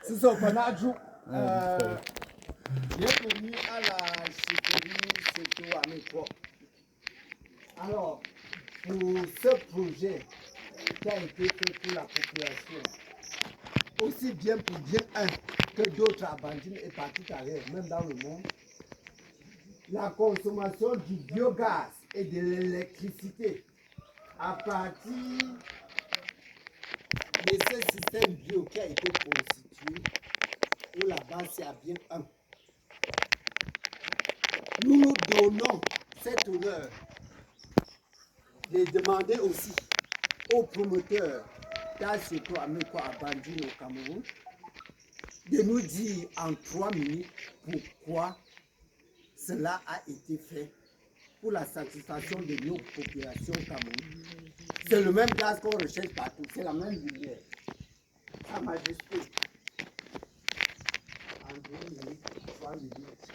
C'est ça, on a joué. Bienvenue à la chefferie Seto Ameko. Alors, pour ce projet qui a été fait pour la population, aussi bien pour bien un que d'autres abandonnent et partout ailleurs, même dans le monde, la consommation du biogaz et de l'électricité à partir de ce système bio qui a été constitué, où la base c'est à bien un. Nous nous donnons cet honneur de demander aussi aux promoteurs d'Acheto Ameko à Bandine au Cameroun de nous dire en 3 minutes pourquoi cela a été fait pour la satisfaction de nos populations au Cameroun. C'est le même gaz qu'on recherche partout, c'est la même lumière. Sa Majesté, en 2 minutes, 3 minutes,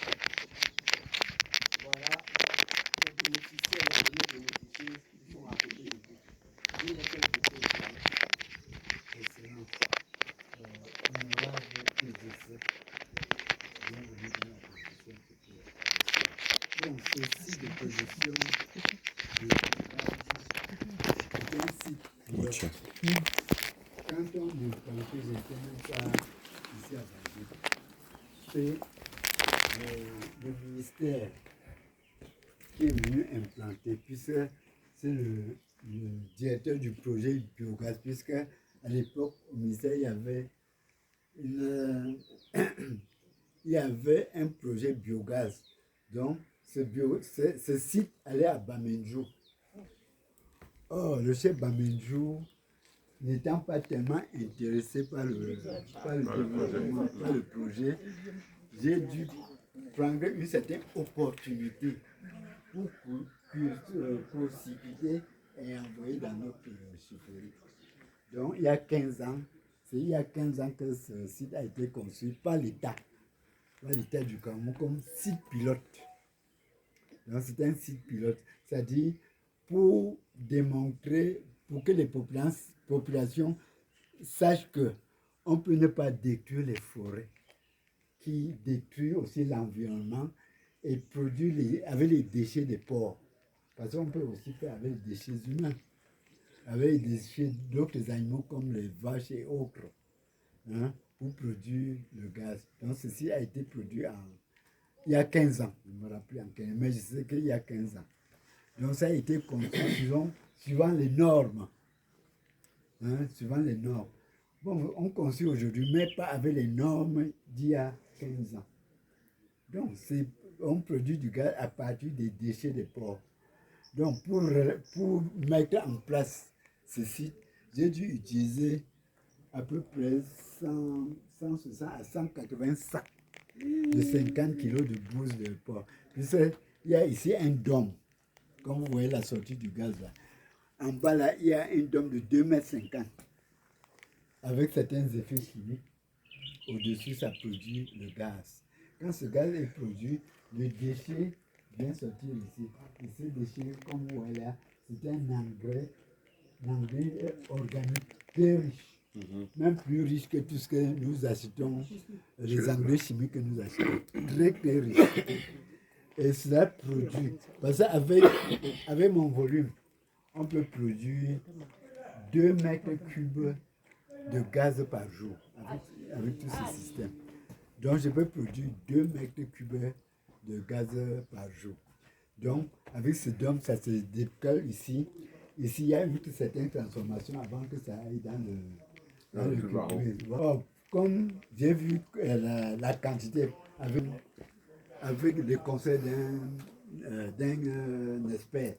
voilà, les bénéficiaires, les bénéficiaires qui sont à côté de vous. Dis quelque chose. Excellence, honorable PDC, bienvenue dans la position populaire. Donc, ce site de position de site. Quand on implantait, j'étais même pas ici à Banjul, c'est le ministère qui est venu implanter, puisque c'est le directeur du projet biogaz, puisque à l'époque, au ministère, il y avait un projet biogaz. Donc, ce site allait à Bamenjou. Or, le chef Bamenjou, n'étant pas tellement intéressé par le développement, par le projet, j'ai dû prendre une certaine opportunité pour précipiter et envoyer dans notre chefferie. Donc, il y a 15 ans, c'est il y a 15 ans que ce site a été construit par l'État du Cameroun comme site pilote. Donc, c'est un site pilote, c'est-à-dire pour démontrer, pour que les populations sachent qu'on peut ne pas détruire les forêts, qui détruisent aussi l'environnement et produit avec les déchets des porcs. Parce qu'on peut aussi faire avec les déchets humains, avec les déchets d'autres animaux comme les vaches et autres, hein, pour produire le gaz. Donc ceci a été produit il y a 15 ans, je ne me rappelle en quel, mais je sais qu'il y a 15 ans. Donc ça a été construit suivant les normes. Hein, suivant les normes. Bon, on construit aujourd'hui, mais pas avec les normes d'il y a 15 ans. Donc, on produit du gaz à partir des déchets des porcs. Donc, pour mettre en place ce site, j'ai dû utiliser à peu près 160 à 180 sacs de 50 kg de bouse de porc. Puis il y a ici un dôme, comme vous voyez la sortie du gaz là. En bas là, il y a un dôme de 2,50 m avec certains effets chimiques. Au-dessus, ça produit le gaz. Quand ce gaz est produit, le déchet vient sortir ici. Et ce déchet, comme vous voyez là, c'est un engrais organique très riche. Même plus riche que tout ce que nous achetons, les engrais chimiques que nous achetons. Très, très riche. Et cela produit, parce qu'avec mon volume, on peut produire 2 mètres cubes de gaz par jour avec tous ces systèmes. Donc, je peux produire 2 mètres cubes de gaz par jour. Donc, avec ce dôme, ça se décolle ici. Ici, il y a une certaine transformation avant que ça aille dans le cuivre. Oh, comme j'ai vu la quantité avec le conseil d'un expert,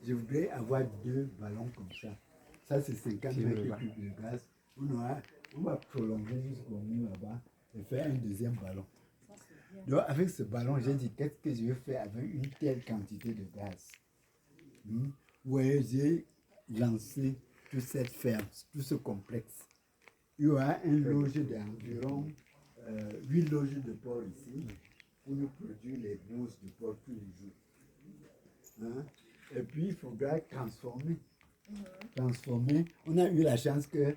je voudrais avoir 2 ballons comme ça. Ça, c'est 50 mètres cubes de gaz. On va prolonger jusqu'au mur là-bas et faire un deuxième ballon. Donc, avec ce ballon, j'ai dit, qu'est-ce que je vais faire avec une telle quantité de gaz? Oui, j'ai lancé toute cette ferme, tout ce complexe. Il y aura un loge d'environ 8 loges de porc ici pour nous produire les bourses de porc tous les jours. Hein? Et puis, il faudra transformer transformé. On a eu la chance que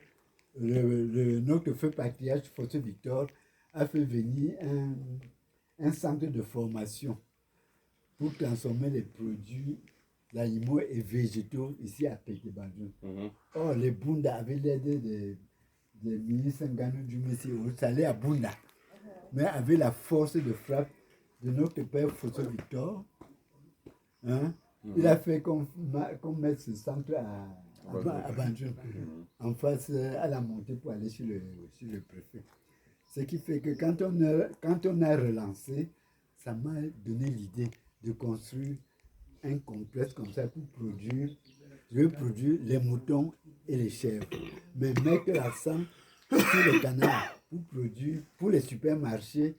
notre feu patriarche, François Victor, a fait venir un centre de formation pour transformer les produits animaux et végétaux ici à Pékébadou. Or, les Bunda, avec l'aide des ministres Nganou du Messie, ça allait à Bunda. Mais avec la force de frappe de notre père François Victor, hein, il a fait qu'on mette ce centre à Banjul, en face à la montée pour aller sur le préfet. Ce qui fait que quand on a relancé, ça m'a donné l'idée de construire un complexe comme ça pour produire, les moutons et les chèvres. Mais mettre l'accent sur les canards pour produire, pour les supermarchés,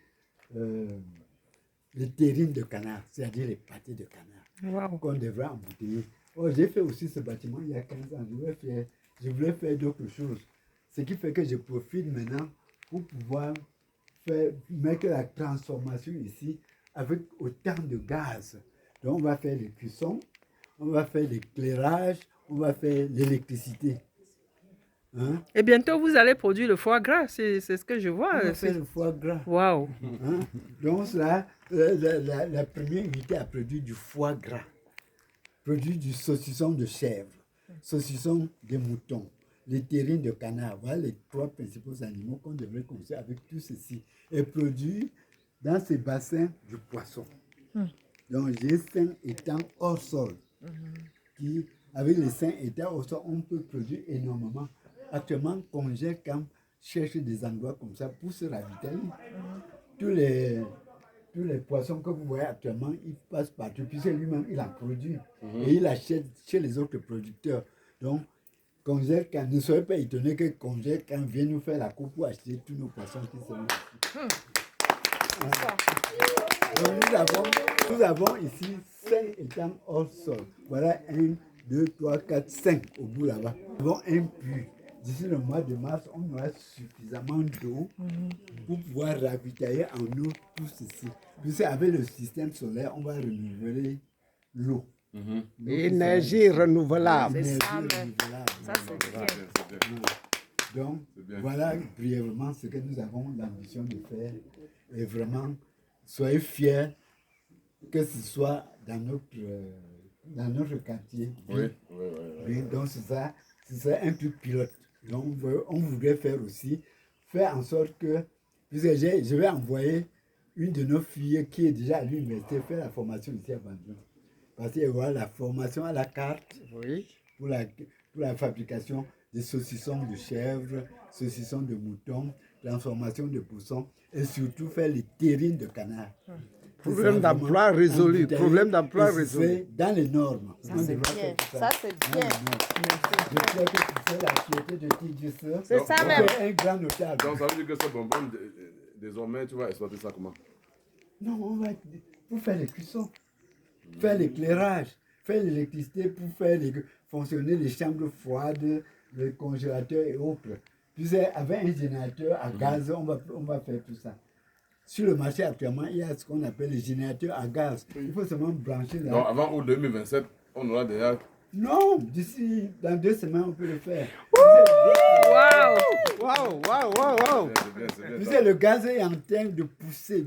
les terrines de canard, c'est-à-dire les pâtés de canard, qu'on devrait embouteiller. Oh, j'ai fait aussi ce bâtiment il y a 15 ans. Je voulais faire d'autres choses. Ce qui fait que je profite maintenant pour pouvoir mettre la transformation ici avec autant de gaz. Donc, on va faire les cuissons, on va faire l'éclairage, on va faire l'électricité. Hein? Et bientôt, vous allez produire le foie gras, c'est ce que je vois. On va faire le foie gras. Waouh! Hein? Donc, là, la première unité a produit du foie gras, produit du saucisson de chèvre, saucisson de mouton, les terrines de canard. Voilà les 3 principaux animaux qu'on devrait construire avec tout ceci. Et produit dans ces bassins du poisson. Donc, les 5 étangs hors sol, qui, avec les 5 étangs hors sol, on peut produire énormément. Actuellement, Congé Camp cherche des endroits comme ça pour se ravitailler. Tous les poissons que vous voyez actuellement, ils passent partout, puisque lui-même, il en produit. Et il achète chez les autres producteurs. Donc, Congé Camp, ne soyez pas étonnés que Congé Camp vienne nous faire la coupe pour acheter tous nos poissons qui sont ici. Donc, nous avons ici 5 étangs hors sol. Voilà 1, 2, 3, 4, 5 au bout là-bas. Nous avons un puits. D'ici le mois de mars, on aura suffisamment d'eau pour pouvoir ravitailler en eau tout ceci. Puisque avec le système solaire, on va renouveler l'eau. Énergie renouvelable. Énergie renouvelable. Ça, c'est bien. Donc, voilà brièvement ce que nous avons l'ambition de faire. Et vraiment, soyez fiers que ce soit dans notre quartier. Oui, donc, c'est un truc pilote. Donc, on voudrait faire aussi, faire en sorte que, puisque je vais envoyer une de nos filles qui est déjà à l'université faire la formation ici à Bandung. Parce qu'il y aura la formation à la carte pour la fabrication des saucissons de chèvre, saucissons de mouton, transformation de poussons et surtout faire les terrines de canard. Problème d'emploi résolu. Problème d'emploi résolu. Dans les normes. Ça, c'est bien. Ça, c'est bien. Je crois que c'est la fierté de Tidjus. C'est ça même. Un grand notable. Donc ça veut dire que ce bonbon, désormais, tu vas exploiter ça comment? Non, on va pour faire les cuissons, faire l'éclairage, faire l'électricité pour faire fonctionner les chambres froides, les congélateurs et autres. Puis avec un générateur à gaz, on va faire tout ça. Sur le marché actuellement, il y a ce qu'on appelle les générateurs à gaz. Il faut seulement brancher là. Donc avant août 2027, on aura déjà... Non, d'ici, dans 2 semaines, on peut le faire. Waouh. Vous savez, le gaz est en train de pousser.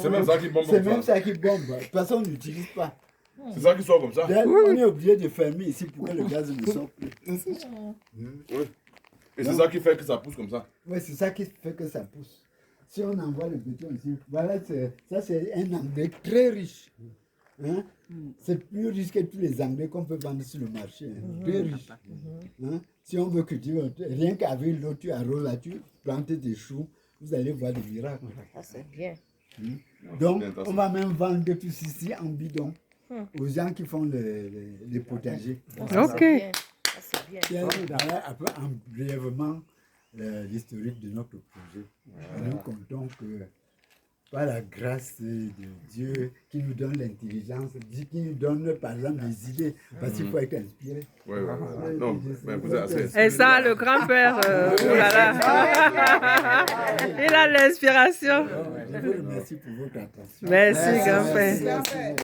C'est même ça qui bombe. C'est même ça qui bombe. De toute façon, on n'utilise pas. C'est ça qui sort comme ça. On est obligé de fermer ici pour que le gaz ne sorte plus. Oui. Et c'est ça qui fait que ça pousse comme ça. Oui, c'est ça qui fait que ça pousse. Si on envoie le béton ici, voilà, ça c'est un engrais très riche. Hein? C'est plus riche que tous les engrais qu'on peut vendre sur le marché. Hein? Très riche. Hein? Si on veut cultiver, rien qu'avec l'eau, tu arroses là, tu plantes des choux, vous allez voir des miracles. Ça, c'est bien. Donc, on va même vendre tout ici en bidon aux gens qui font les potagers. Ok. Ça, c'est bien. Voilà un peu brièvement l'historique de notre projet. Et nous comptons que par la grâce de Dieu qui nous donne l'intelligence, qui nous donne par exemple des idées, parce qu'il faut être inspiré. Oui. Non, mais vous êtes assez inspiré. Et ça, le grand-père, oh là là. Il a l'inspiration. Je vous remercie pour votre attention. Merci, grand-père.